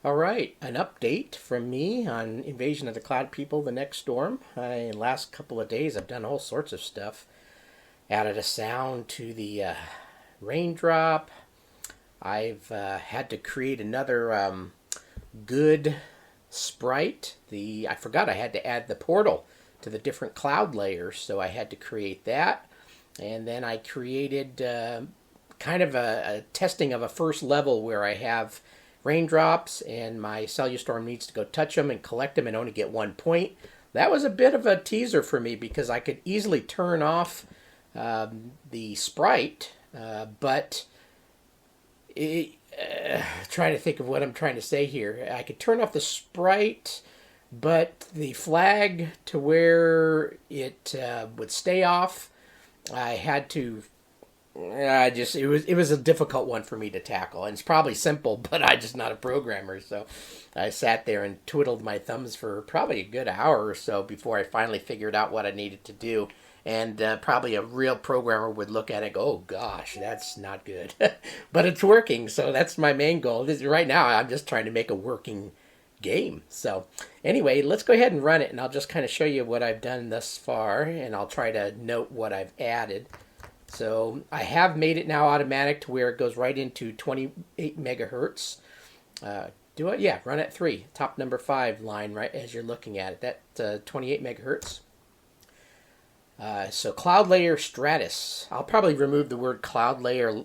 All right, an update from me on Invasion of the Cloud People, The Next Storm. In the last couple of days, I've done all sorts of stuff. Added a sound to the raindrop. I've had to create another good sprite. I forgot I had to add the portal to the different cloud layers, so I had to create that. And then I created kind of a testing of a first level where I have raindrops and my Cellustorm needs to go touch them and collect them and only get 1 point. That was a bit of a teaser for me because I could easily turn off the sprite, but trying to think of what I'm trying to say here. I could turn off the sprite, but the flag to where it would stay off, I had to. It was a difficult one for me to tackle, and it's probably simple, but I'm just not a programmer, so I sat there and twiddled my thumbs for probably a good hour or so before I finally figured out what I needed to do. And probably a real programmer would look at it and go, "Oh gosh, that's not good," but it's working, so that's my main goal. Right now, I'm just trying to make a working game. So anyway, let's go ahead and run it, and I'll just kind of show you what I've done thus far, and I'll try to note what I've added. So I have made it now automatic to where it goes right into 28 megahertz. Do it? Yeah, run at 3. Top number 5 line right as you're looking at it. That 28 megahertz. So cloud layer Stratus. I'll probably remove the word cloud layer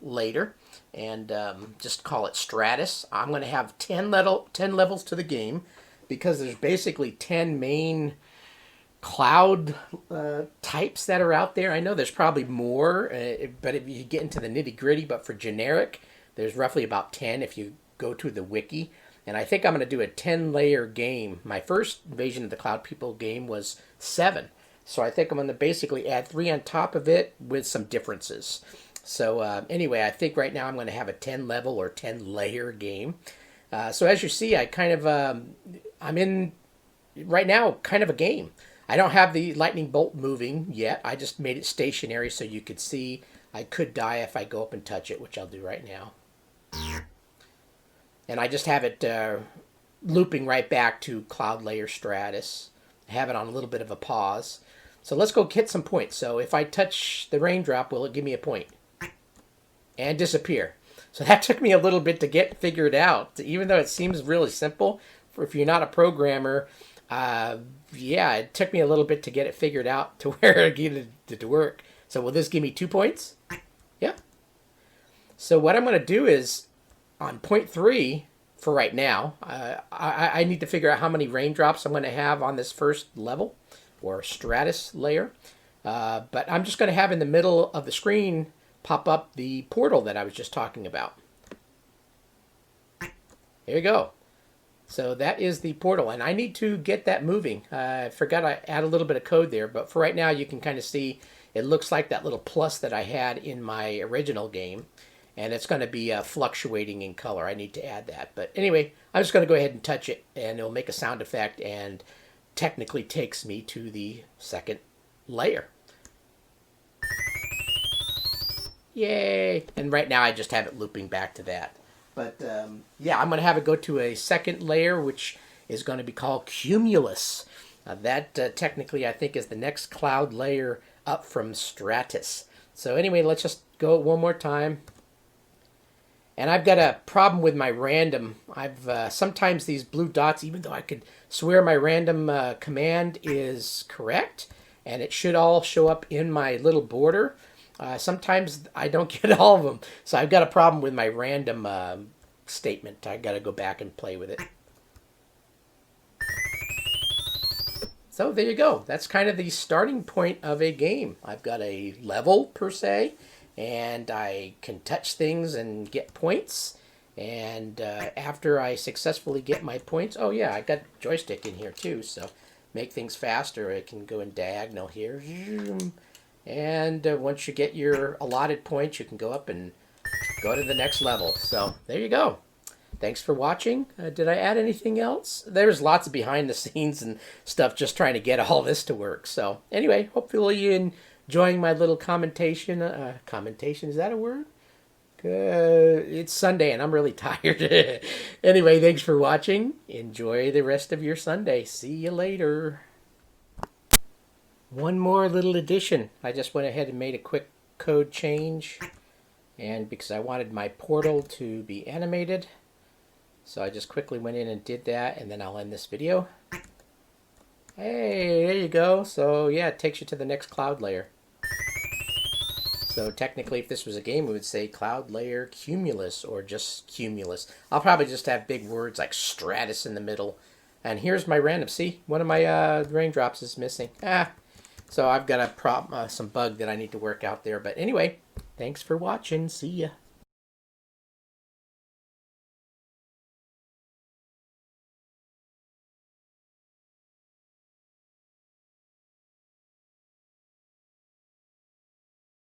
later and just call it Stratus. I'm going to have 10 levels to the game because there's basically 10 main cloud types that are out there. I know there's probably more, but if you get into the nitty gritty, but for generic, there's roughly about 10 if you go to the wiki. And I think I'm going to do a 10 layer game. My first Invasion of the Cloud People game was 7. So I think I'm going to basically add 3 on top of it with some differences. So anyway, I think right now I'm going to have a 10 level or 10 layer game. So as you see, I kind of, I'm in right now kind of a game. I don't have the lightning bolt moving yet. I just made it stationary so you could see I could die if I go up and touch it, which I'll do right now. And I just have it looping right back to Cloud Layer Stratus. I have it on a little bit of a pause. So let's go hit some points. So if I touch the raindrop, will it give me a point? And disappear. So that took me a little bit to get figured out. Even though it seems really simple, if you're not a programmer, yeah, it took me a little bit to get it figured out to where it needed to work. So will this give me 2 points? Yeah. So what I'm going to do is, on point 3, for right now, I need to figure out how many raindrops I'm going to have on this first level, or stratus layer. But I'm just going to have in the middle of the screen pop up the portal that I was just talking about. There you go. So that is the portal, and I need to get that moving. I forgot I add a little bit of code there, but for right now you can kind of see it looks like that little plus that I had in my original game, and it's going to be fluctuating in color. I need to add that. But anyway, I'm just going to go ahead and touch it, and it'll make a sound effect and technically takes me to the second layer. Yay! And right now I just have it looping back to that. But yeah, I'm going to have it go to a second layer, which is going to be called Cumulus. That technically, I think, is the next cloud layer up from Stratus. So anyway, let's just go one more time. And I've got a problem with my random. Sometimes these blue dots, even though I could swear my random command is correct, and it should all show up in my little border, sometimes I don't get all of them. So I've got a problem with my random statement. I got to go back and play with it. So there you go. That's kind of the starting point of a game. I've got a level per se, and I can touch things and get points. And after I successfully get my points, oh yeah, I got joystick in here too. So make things faster. I can go in diagonal here. And once you get your allotted points, you can go up and go to the next level. So there you go. Thanks for watching. Did I add anything else? There's lots of behind the scenes and stuff just trying to get all this to work. So anyway, hopefully you're enjoying my little commentation. Commentation, is that a word? It's Sunday and I'm really tired. Anyway, thanks for watching. Enjoy the rest of your Sunday. See you later. One more little addition. I just went ahead and made a quick code change. And because I wanted my portal to be animated, so I just quickly went in and did that, and then I'll end this video. Hey, there you go. So yeah, it takes you to the next cloud layer. So technically, if this was a game, we would say cloud layer Cumulus or just Cumulus. I'll probably just have big words like Stratus in the middle. And here's my random. See, one of my raindrops is missing. So I've got some bug that I need to work out there. But anyway, thanks for watching. See ya.